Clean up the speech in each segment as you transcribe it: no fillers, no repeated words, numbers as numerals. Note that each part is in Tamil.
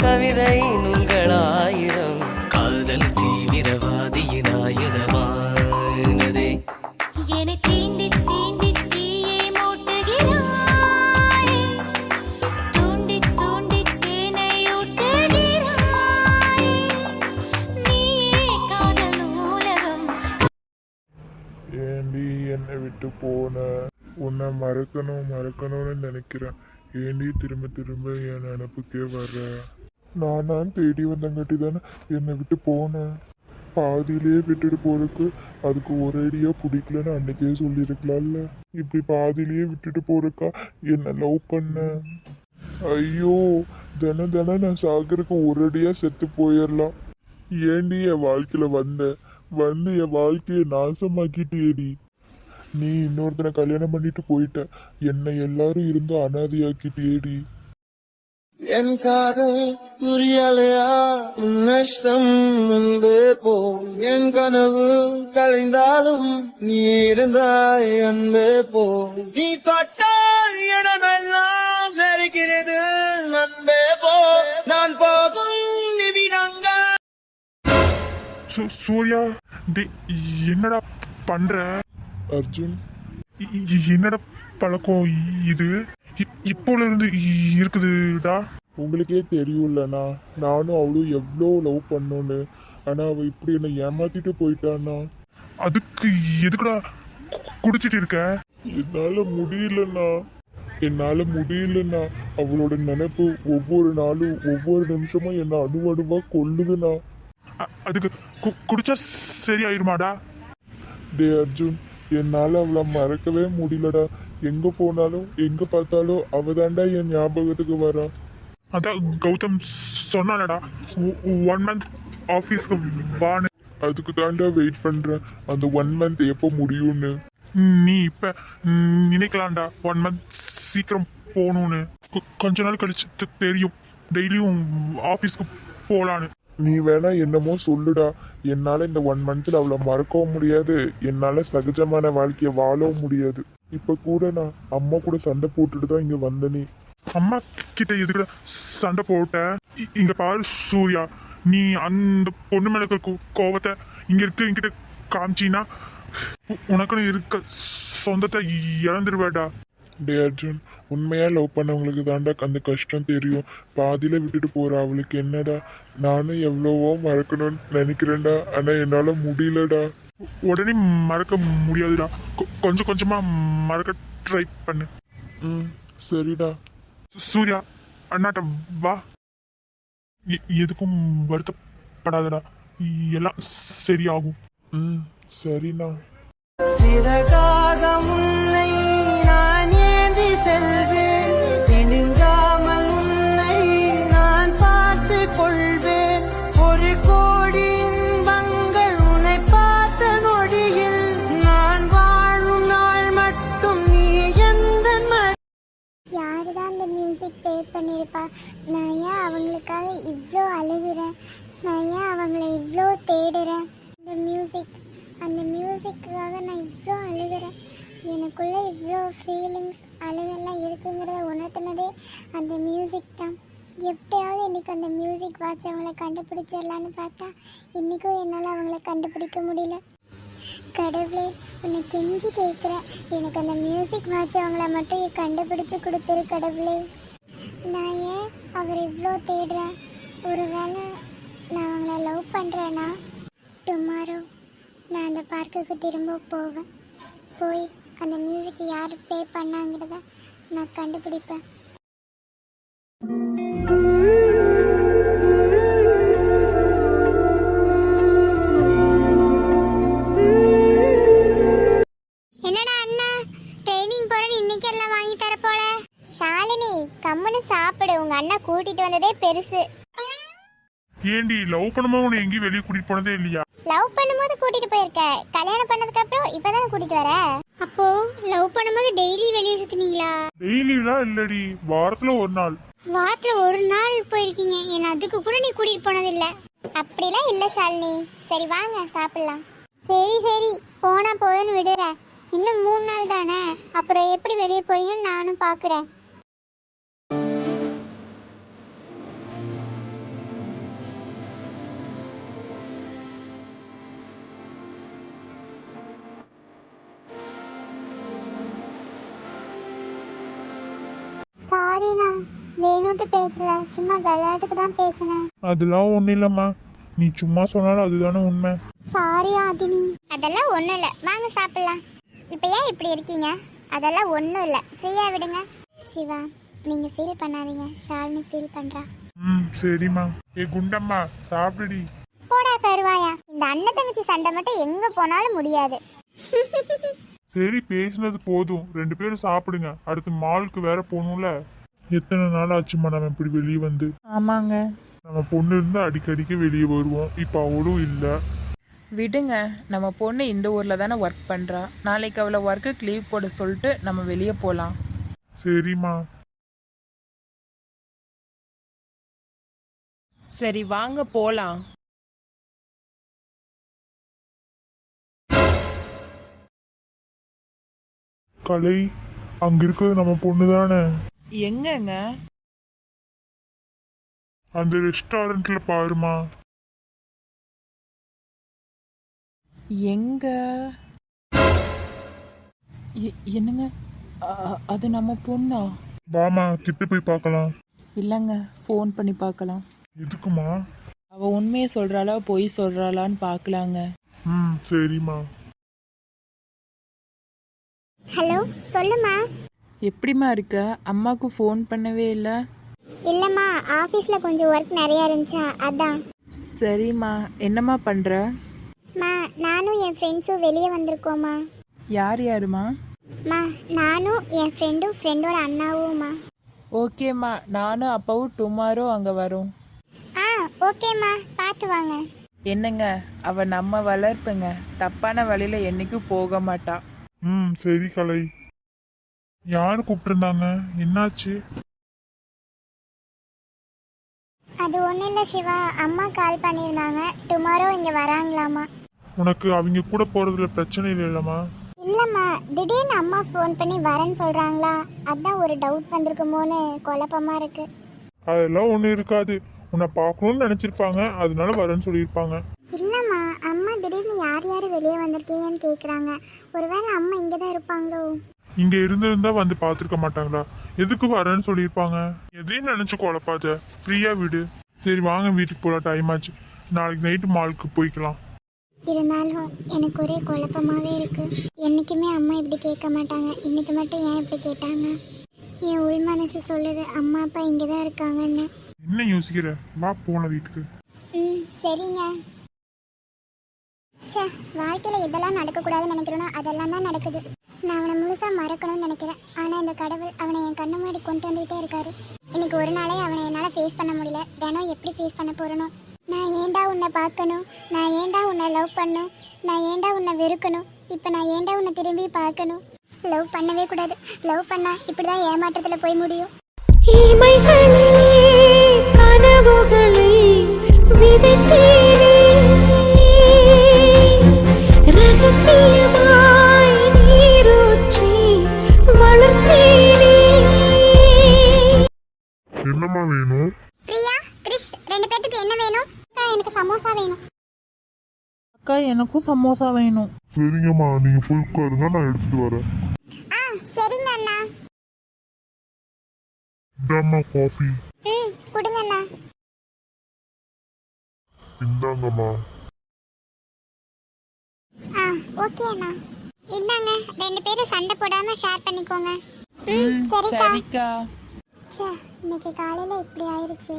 கவிதை உங்களாயிரம் காதல் தீவிரவாதியின் ஆயுதமானதே. என்னை தீண்டி தீண்டி தீயே மூட்டுகிறாய், தூண்டி தூண்டி தேனை ஊட்டுகிறாய், நீயே காதல் நூலகம். ஏண்டி என்னை விட்டு போன? உன்னை மறக்கணும்னு நினைக்கிறேன். ஏண்டி திரும்ப திரும்ப என் நினப்புக்கே வர்ற? நான் தேடி வந்தங்காட்டி தானே என்னை விட்டு போனேன். பாதியிலே விட்டுட்டு போறதுக்கு அதுக்கு ஒரேடியா பிடிக்கலன்னு அன்னைக்கே சொல்லியிருக்கலாம்ல. இப்படி பாதியிலேயே விட்டுட்டு போறக்கா என்ன லவ் பண்ண? ஐயோ, தினம் நான் சாகருக்கு ஒரேடியா செத்து போயிடலாம். ஏண்டி என் வாழ்க்கையில வந்து என் வாழ்க்கையை நாசமாக்கிட்டேடி. நீ இன்னொருத்தனை கல்யாணம் பண்ணிட்டு போயிட்ட, என்னை எல்லாரும் இருந்து அனாதையாக்கிட்டேடி. என் காதல் புரியலையா? நஷ்டம் என்பே போ. என் கனவு கலைந்தாலும் நீ இருந்தாய் அன்பே போ. நீ தொட்டால் இடமெல்லாம் நெருக்கிறது அன்பே போ. நான் போகும் நிமிடங்கள். சூர்யா, என்னடா பண்ற? அர்ஜுன், என்னடா பழக்கம் இது? இப்போல இருந்து இருக்குதுடா. உங்களுக்கே தெரியும்லண்ணா, நானும் அவளும் எவ்வளோ லவ் பண்ணோன்னு. ஆனா அவ இப்படி என்னை ஏமாத்திட்டு போயிட்டான்னா. அதுக்கு எதுக்குடா குடிச்சிட்டு இருக்க? என்னால முடியலண்ணா. அவளோட நினைப்பு ஒவ்வொரு நாளும் ஒவ்வொரு நிமிஷமும் என்ன அணுவணுவா கொல்லுதுண்ணா. அதுக்கு குடிச்சா சரியாயிருமாடா? டே அர்ஜுன், என்னால அவளை மறக்கவே முடியலடா. எங்க போனாலும் எங்க பார்த்தாலும் அவதாண்டா என் ஞாபகத்துக்கு வரா. அதான் கௌதம் சொன்னானடா, 1 month ஆஃபீஸ்க்கு வான்னு. அதுக்கு தாண்டா வெயிட் பண்றேன், அந்த 1 month எப்போ முடியும்னு. நீ இப்ப நினைக்கலாம்டா 1 month சீக்கிரம் போகணும்னு. கொஞ்ச நாள் கழிச்சு தெரியும் டெய்லியும் ஆஃபீஸ்க்கு போலான்னு. நீ வேணா என்னமோ சொல்லுடா, என்னால இந்த 1 monthல அவளை மறக்கவும் முடியாது, என்னால சகஜமான வாழ்க்கைய வாழவும் முடியாது. இப்ப கூட நான் அம்மா கூட சண்டை போட்டுட்டு தான் இங்க வந்தனே. அம்மா கிட்ட எதுக்கு சண்டை போட்ட? இங்க பாரு சூர்யா, நீ அந்த பொண்ணு மேல கோவத்தை இங்க என்கிட்ட காமிச்சின்னா உனக்குன்னு இருக்க சொந்தத்தை இழந்துருவேடா. டே அர்ஜுன், உண்மையா லவ் பண்ணவங்களுக்கு தாண்டா அந்த கஷ்டம் தெரியும். பாதியில விட்டுட்டு போற அவளுக்கு என்னடா? நானும் எவ்வளவோ மறக்கணும்னு நினைக்கிறேன்டா, ஆனா என்னால முடியலடா. உடனே மறக்க முடியாதுடா, கொஞ்சம் கொஞ்சமா மறக்க ட்ரை பண்ணு. சரிடா. சூர்யா, அண்ணாட்ட வா. எதுக்கும் வருத்தப்படாதடா, எல்லாம் சரியாகும். சரிண்ணா. சிறகாக முன்னை நான் ஏந்தி செல்வேன், சினுங்காமல் உன்னை நான் பார்த்து கொள்வேன். 1 கோடி இன்பங்கள் உன்னை பார்த்த நொடியில் நான் வாழும் நாள் மட்டும் நீ எந்த. யாருதான் அந்த மியூசிக் ப்ளே பண்ணியிருப்பா? நான் ஏன் அவங்களுக்காக இவ்வளோ அழுகுறேன்? நான் ஏன் அவங்கள இவ்வளோ தேடுறேன்? அந்த மியூசிக்காக நான் இவ்வளோ அழுகிறேன். எனக்குள்ளே இவ்வளோ ஃபீலிங்ஸ் அழுகெல்லாம் இருக்குங்கிறத உணர்த்தினதே அந்த மியூசிக் தான். எப்படியாவது இன்றைக்கி அந்த மியூசிக் வாட்ச் அவங்கள கண்டுபிடிச்சிடலான்னு பார்த்தா இன்றைக்கும் என்னால் அவங்கள கண்டுபிடிக்க முடியல. கடவுளே, உன்னை கெஞ்சி கேட்குறேன், எனக்கு அந்த மியூசிக் வாட்ச் அவங்கள மட்டும் கண்டுபிடிச்சி கொடுத்துரு கடவுளே. நான் ஏன் அவர் இவ்வளோ தேடுறேன்? ஒருவேளை நான் அவங்கள லவ் பண்ணுறேன்னா டுமாரோ நான் அந்த பார்க்குக்கு திரும்ப போவேன். போய் அந்த மியூசிக்கை யார் ப்ளே பண்ணாங்கிறத நான் கண்டுபிடிப்பேன். என்னடா அண்ணா, ட்ரைனிங் போறேன்னு இன்னைக்கு எல்லாம் வாங்கி தர போல. ஷாலினி, கம்முன்னு சாப்பிடு, உங்க அண்ணா கூட்டிட்டு வந்ததே பெருசு. ஏண்டி லவ் பண்ணும்போது உன்னை எங்கேயும் வெளியே கூட்டிட்டு போனதே இல்லையா? லவ் பண்ணும்போது கூட்டிட்டு போயிருக்க, கல்யாணம் பண்ணதுக்கு அப்புறம் இப்பதான் கூட்டிட்டு வர. அப்போ லவ் பண்ணும்போது டெய்லி வெளியே சுத்தினீங்களா? டெய்லிலாம் இல்லடி, வாரத்துல 1 நாள். வாரத்துல 1 நாள் போயிருக்கீங்க, என்ன அதுக்கு கூட நீ கூட்டிட்டு போனதில்லை. அப்படிலாம் இல்லை ஷாலினி. சரி வாங்க சாப்பிடலாம். சரி போனா போதுன்னு விடுறேன். இன்னும் 3 நாள் தானே, அப்புறம் எப்படி வெளியே போறீங்கன்னு நானும் பார்க்குறேன். நான் வேணும்ட்டு பேசல, சும்மா விளையாட்டுக்கு தான் பேசினேன். அதெல்லாம் ஒன்றும் இல்லைம்மா, நீ சும்மா சொன்னாலும் அதுதானே உண்மை. சாரி ஆதினி. அதெல்லாம் ஒன்றும் இல்லை, வாங்க சாப்பிடலாம். இப்போ ஏன் இப்படி இருக்கீங்க? அதெல்லாம் ஒன்றும் இல்லை, ஃப்ரீயாக விடுங்க. சிவா, நீங்கள் ஃபீல் பண்ணாதீங்க, ஷாலினி ஃபீல் பண்ணுறா. சரிம்மா. ஏ குண்டம்மா, சாப்பிடுடி. போடா கருவாயா, இந்த அண்ணன் தங்கச்சி சண்டை மட்டும் எங்கே போனாலும் முடியாது. சரி, பேசினது போதும், 2 பேரும் சாப்பிடுங்க. அடுத்து மாலுக்கு வேற போகணும்ல. எத்தனை நாள் ஆச்சுமா நம்ம இப்படி வெளியே வந்து? ஆமாங்க. நம்ம பொண்ணு இருந்து அடிக்கடிக்கு வெளியே வருவோம், இப்போ அவளும் இல்லை. விடுங்க, நம்ம பொண்ணு இந்த ஊரில் தானே ஒர்க் பண்ணுறா. நாளைக்கு அவளை ஒர்க்குக்கு லீவ் போட சொல்லிட்டு நம்ம வெளியே போகலாம். சரிம்மா. சரி வாங்க போகலாம். கலை, அங்க இருக்கிறது நம்ம பொண்ணு தானே? எங்கங்க? அந்த ரெஸ்டாரண்ட்ல பாருமா. எங்க? என்னங்க, அது நம்ம பொண்ணா? வாமா, கிட்ட போய் பார்க்கலாம். இல்லைங்க, ஃபோன் பண்ணி பார்க்கலாம். எதுக்குமா? அவள் உண்மையை சொல்கிறாளா பொய் சொல்கிறாளான்னு பார்க்கலாங்க. சரிம்மா. ஹலோ, சொல்லுமா. எப்படிம்மா இருக்க? அம்மாவுக்கு ஃபோன் பண்ணவே இல்லை. இல்லைம்மா, ஆஃபீஸில் கொஞ்சம் ஒர்க் நிறையா இருந்துச்சா, அதான். சரிம்மா, என்னம்மா பண்ணுற? மா, நானும் என் ஃப்ரெண்ட்ஸும் வெளியே வந்திருக்கோம்மா. யார் யாருமா? மா, நானும் என் ஃப்ரெண்டும் ஃப்ரெண்டோட அண்ணாவும்மா. ஓகேம்மா, நானும் அப்பாவும் டுமாரோ அங்கே வரோம். ஆ, ஓகேம்மா, பார்த்து வாங்க. என்னங்க, அவ நம்ம வளர்ப்புங்க, தப்பான வழியில என்னைக்கும் போக மாட்டா. சரி கலை. யாரு கூப்பிட்டுருந்தாங்க? என்னாச்சு? அது ஒன்றும் இல்லை சிவா, அம்மா கால் பண்ணியிருந்தாங்க, டுமாரோ இங்கே வராங்களாமா. உனக்கு அவங்க கூட போறதுல பிரச்சனை இல்லைல்லம்மா? இல்லைம்மா, திடீர்னு அம்மா ஃபோன் பண்ணி வரேன்னு சொல்கிறாங்களா, அதான் ஒரு டவுட் வந்திருக்குமோன்னு குழப்பமாக இருக்கு. அதெல்லாம் ஒன்றும் இருக்காது, உன்னை பார்க்கணும்னு நினச்சிருப்பாங்க, அதனால வரேன்னு சொல்லியிருப்பாங்க. இல்லைம்மா, அம்மா திடீர்னு யார் யார் வெளியே வந்திருக்கீங்கன்னு கேட்குறாங்க. ஒருவேளை அம்மா இங்கே தான் இருப்பாங்களோ? இங்க இருந்திருந்தா வந்து பார்த்துருக்க மாட்டாங்களா? எதுக்கு வரேன்னு சொல்லியிருப்பாங்க. எதையும் நினைச்சு குழப்பாத, ஃப்ரீயா விடு. சரி வாங்க, வீட்டுக்கு போகலாம், டைம் ஆச்சு. நாளைக்கு நைட்டு மாலுக்கு போய்க்கலாம். இருந்தாலும் எனக்கு ஒரே குழப்பமாகவே இருக்கு. என்றைக்குமே அம்மா இப்படி கேட்க மாட்டாங்க, இன்னைக்கு மட்டும் ஏன் இப்படி கேட்டாங்க? என் உள் மனசு சொல்லுது அம்மா அப்பா இங்கே தான் இருக்காங்கன்னு. என்ன யோசிக்கிற? வா போகலாம் வீட்டுக்கு. சரிங்க. சே, வாழ்க்கையில் இதெல்லாம் நடக்கக்கூடாதுன்னு நினைக்கிறேனோ அதெல்லாம் தான் நடக்குது. நான் அவனை முழுசாக மறக்கணும்னு நினைக்கிறேன், ஆனால் இந்த கடவுள் அவனை என் கண்ணு முன்னாடி கொண்டு வந்துகிட்டே இருக்காரு. இன்னைக்கு ஒரு நாளே அவனை என்னால் ஃபேஸ் பண்ண முடியல, தினம் எப்படி ஃபேஸ் பண்ண போகிறனோ. நான் ஏண்டா உன்னை பார்க்கணும், நான் ஏண்டா உன்னை லவ் பண்ணணும், நான் ஏண்டா உன்னை வெறுக்கணும், இப்போ நான் ஏண்டா உன்னை திரும்பி பார்க்கணும். லவ் பண்ணவே கூடாது, லவ் பண்ணால் இப்படி தான் ஏமாற்றத்தில் போய் முடியும். இமைகளிலே கனவுகளை விதைத்தேனே, ரகசியமாய் நீரூற்றி வளர்த்தேனே. என்னம்மா வேணும்? பிரியா, கிரிஷ், 2 பேத்துக்கு என்ன வேணும்? அக்கா, எனக்கு சமோசா வேணும். அக்கா, எனக்கும் சமோசா வேணும். சரிங்கம்மா, நீங்க போய் உட்காருங்க, நான் எடுத்துட்டு வரேன். ஆ, சரிங்க அண்ணா. இந்தாம்மா காஃபி. கொடுங்க அண்ணா. இந்தாங்கம்மா. ஆ, ஓகே அண்ணா. இந்தாங்க, 2 பேரும் சண்டை போடாம ஷேர் பண்ணிக்கோங்க. சரிக்கா. சரிக்கா. ச்சே, இன்னைக்கு காலையில இப்படி ஆயிருச்சு.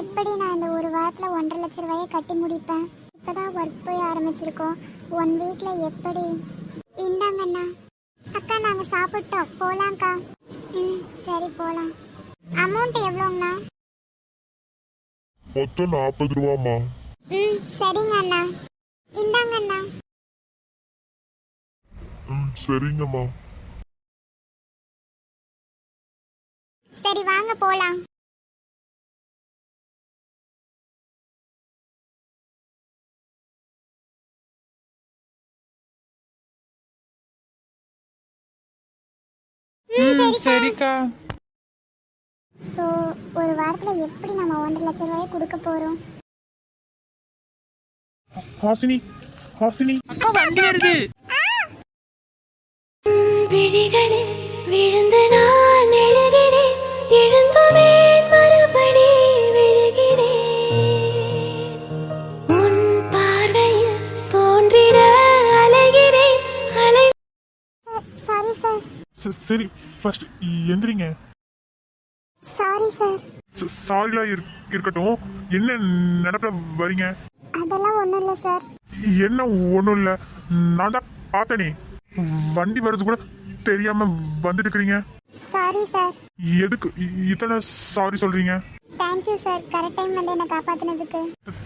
எப்படி நான் இந்த ஒரு வாரத்தில் 1.5 லட்சம் ரூபாயை கட்டி முடிப்பேன்? இப்போதான் ஒர்க் போய் ஆரம்பிச்சிருக்கோம், 1 வீக்கில் எப்படி? இந்தாங்கண்ணா. அக்கா, நாங்கள் சாப்பிட்டோம், போகலாங்க்கா. சரி போகலாம். அமௌண்ட் எவ்வளோங்கண்ணா? மொத்தம் 40 ரூபாம்மா. சரிங்க அண்ணா. இந்தாங்கண்ணா. சரிங்கம்மா. சரி வாங்க போகலாம். சரிக்கா. ஸோ ஒரு வாரத்தில் எப்படி நம்ம 1.5 லட்சம் ரூபாயை கொடுக்க போகிறோம்? ஹாசினி, ஹாசினி. அக்கா, வண்டி வருது. விழிகளில் விழுந்து நான் எழுகிறேன், எழுந்து சரி ஃபர்ஸ்ட் எந்திரிங்க. Sorry sir. சாரிலாம் இருக்கட்டும். என்ன நடப்பில் வரீங்க? அதெல்லாம் ஒன்றும் இல்லை சார். என்ன ஒன்றும் இல்லை, நான் தான் பார்த்தனே, வண்டி வர்றது கூட தெரியாம வந்துட்டு இருக்கிறீங்க. Sorry sir. எதுக்கு இத்தனை சாரி சொல்றீங்க? தேங்க்யூ சார், கரெக்ட் டைம் வந்து என்னை காப்பாற்றினதுக்கு.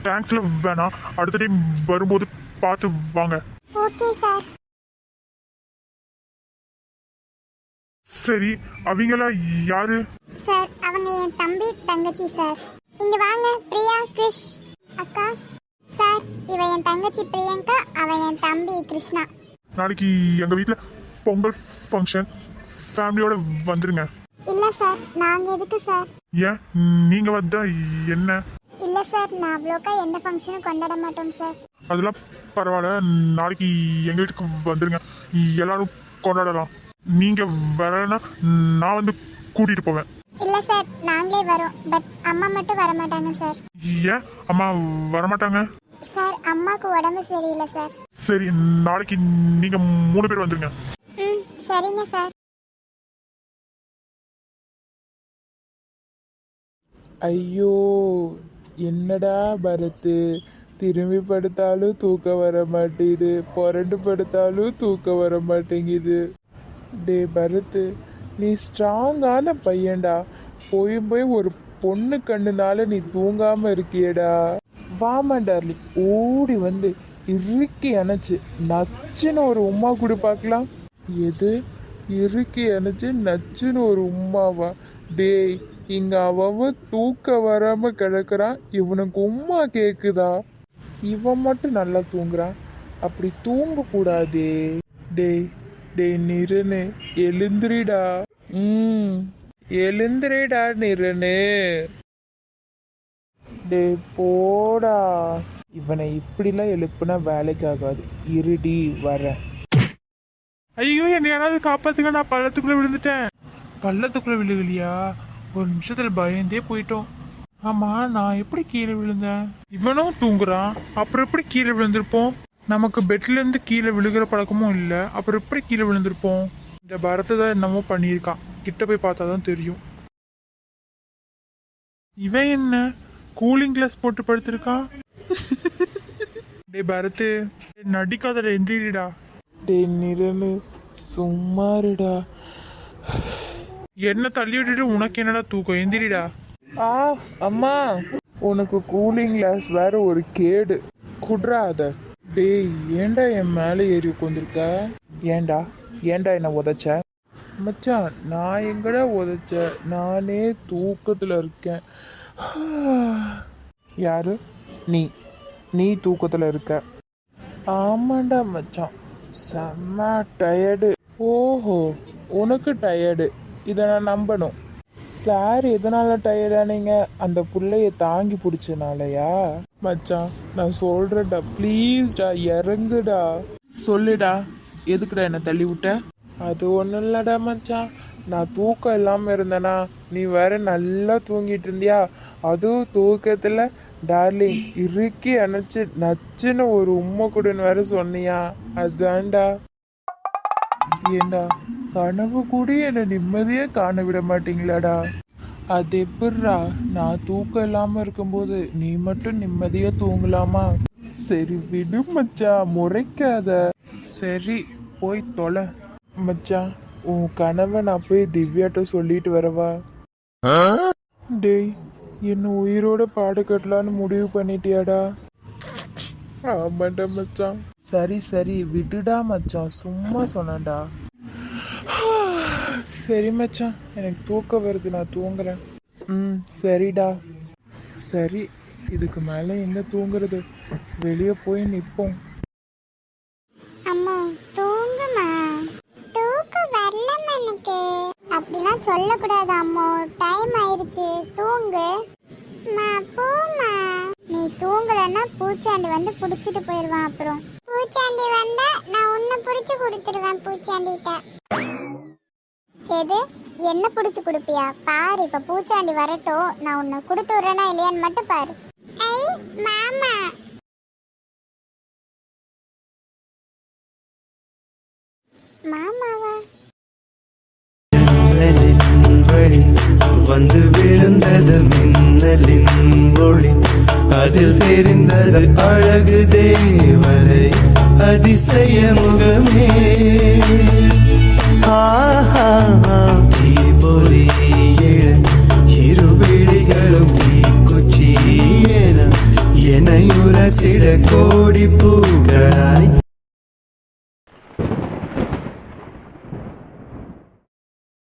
தேங்க்ஸ்ல வேணாம், அடுத்த டைம் வரும்போது பார்த்து வாங்க. Okay sir. சரி, அவங்களா யாரு? சார் அவங்க என் தம்பி தங்கச்சி சார். இங்க வாங்க பிரியா, கிருஷ் அக்கா. சார் இவ என் தங்கச்சி பிரியங்கா, அவ என் தம்பி கிருஷ்ணா. நாளைக்கு எங்க வீட்டில் பொங்கல் ஃபங்க்ஷன், ஃபேமிலியோட வந்துருங்க. இல்ல சார், நாங்க எதுக்கு சார்? ஏன் நீங்க வந்தா என்ன? இல்ல சார், நான் அவ்வளோக்கா எந்த ஃபங்க்ஷனும் கொண்டாட மாட்டோம் சார். அதெல்லாம் பரவாயில்ல, நாளைக்கு எங்க வீட்டுக்கு வந்துருங்க, எல்லாரும் கொண்டாடலாம். நீங்க வரலன்னா நான் வந்து கூட்டிட்டு போவேன். இல்ல சார், நாங்களே வரோம், பட் அம்மா மட்டும் வர மாட்டாங்க சார். ஏன் அம்மா வரமாட்டாங்க? சார் அம்மாக்கு உடம்பு சரியில்லை சார். சரி, நாளைக்கு நீங்க 3 பேர் வந்துருங்க. ம் சரிங்க சார். ஐயோ என்னடா பரத்து, திரும்பி படுத்தாலும் தூக்கம் வர மாட்டேங்குது, புரண்டு படுத்தாலும் தூக்கம் வர மாட்டேங்குது. டே பரத்து, நீ ஸ்ட்ராங்கான பையன்டா, போய் ஒரு பொண்ணு கண்ணுனால நீ தூங்காம இருக்கியடா. வாமா டார்லிங், ஓடி வந்து இறுக்கி அணைச்சு நச்சுன்னு ஒரு உம்மா கூட பார்க்கலாம். எது இறுக்கி அணைச்சு நச்சுன்னு ஒரு உம்மாவா? டேய், இங்க அவன் தூக்க வராம கிடக்குறான், இவனுக்கு உம்மா கேக்குதா? இவன் மட்டும் நல்லா தூங்குறான், அப்படி தூங்க கூடாதே. டேய் டேய் நிரனு, எழுந்திரிடா. எழுந்திரிடா நிரனு. டேய் போடா. இவனை இப்படிலாம் எழுப்புனா வேலைக்கு ஆகாது, இருடி வர. ஐயோ, என்ன யாராவது காப்பாத்துங்க, நான் பள்ளத்துக்குள்ள விழுந்துட்டேன். பள்ளத்துக்குள்ள விழுகலையா? ஒரு நிமிஷத்துல பயந்தே போயிட்டோம். ஆமா, நான் எப்படி கீழே விழுந்தேன்? இவனும் தூங்குறான், அப்புறம் எப்படி கீழே விழுந்திருப்போம்? நமக்கு பெட்ல இருந்து கீழே விழுகிற பழக்கமும் இல்லை, அப்புறம் எப்படி கீழே விழுந்திருப்போம்? இந்த பரத்தை தான் என்னமோ பண்ணியிருக்கான், கிட்ட போய் பார்த்தா தான் தெரியும். இவன் என்ன கூலிங் கிளாஸ் போட்டு படுத்திருக்கான்? டே பரத்து, நடிக்காத, எந்திரிடா. டே நிரனு, சும்மாருடா. என்ன தள்ளி விட்டுட்டு உனக்கு என்னடா தூக்கம்? எந்திரிடா. அம்மா, உனக்கு கூலிங் கிளாஸ் வேற ஒரு கேடு, குட்ரா அத. டேய், ஏண்டா என் மேலே ஏறி உட்காந்துருக்க? ஏண்டா ஏண்டா என்ன உதைச்ச? மச்சான், நான் எங்கடா உதைச்ச? நானே தூக்கத்தில் இருக்கேன். யாரு நீ? நீ தூக்கத்தில் இருக்க? ஆமாண்டா மச்சான், செம்ம டயர்டு. ஓஹோ, உனக்கு டயர்டு, இதை நான் நம்பணும். சார் எதனால டயர்டானீங்க? அந்த புள்ளைய தாங்கி பிடிச்சனாலயா? மச்சான் நான் சொல்றேன்டா, ப்ளீஸ்டா இறங்குடா. சொல்லுடா, எதுக்குடா என்ன தள்ளி விட்ட? அது ஒன்றும் இல்லடா மச்சான், நான் தூக்கம் இல்லாமல் இருந்தேனா, நீ வேற நல்லா தூங்கிட்டு இருந்தியா, அதுவும் தூக்கத்தில் டார்லிங் இறுக்கி அணைச்சு நச்சுன்னு ஒரு உம்மை கூடன்னு வேற சொன்னியா, அதான்டா. ஏண்டா, கனவு கூட என்னை நிம்மதியே காண விட மாட்டீங்களாடா? அது எப்படிரா, நான் தூக்கம் இல்லாமல் இருக்கும்போது நீ மட்டும் நிம்மதியா தூங்கலாமா? சரி விடு மச்சான், முறைக்காத. சரி போய் தொலை மச்சான். உன் கனவை நான் போய் திவ்யாட்ட சொல்லிட்டு வரவா? டேய், என்ன உயிரோட பாடு கட்டலான்னு முடிவு பண்ணிட்டியாடா? ஆமாண்டா மச்சான். சரி சரி விடுடா மச்சான், சும்மா சொன்னேன்டா. சரி மச்சான், எனக்கு தூக்கம் வருது, நான் தூங்குறேன். சரிடா. சரி, இதுக்கு மேலே எங்க தூங்குறது? வெளியே போய் நிற்போம். அம்மா தூங்குமா, தூக்கம் வரலம்மா எனக்கு. அப்படிலாம் சொல்லக்கூடாது அம்மா, டைம் ஆயிருச்சு, தூங்கு. மா போமா, நீ தூங்கலன்னா பூச்சாண்டி வந்து புடிச்சிட்டு போயிடுவான். அப்புறம் பூச்சாண்டி வந்தா நான் உன்னை புடிச்சு கொடுத்துருவேன் பூச்சாண்டிட்ட. எது, என்ன புடிச்சு கொடுப்பியா? பாரு, இப்ப பூச்சாண்டி வரட்டும், நான் உன்னை கொடுத்து விடுறேனா இல்லையான்னு மட்டும் பாரு. ஐ மாமா, மாமாவா? ஜன்னலின் வழி வந்து விழுந்தது மின்னலின் ஒளி அதில் தெரிந்தது அழகு தேவதை அதிசய முகமே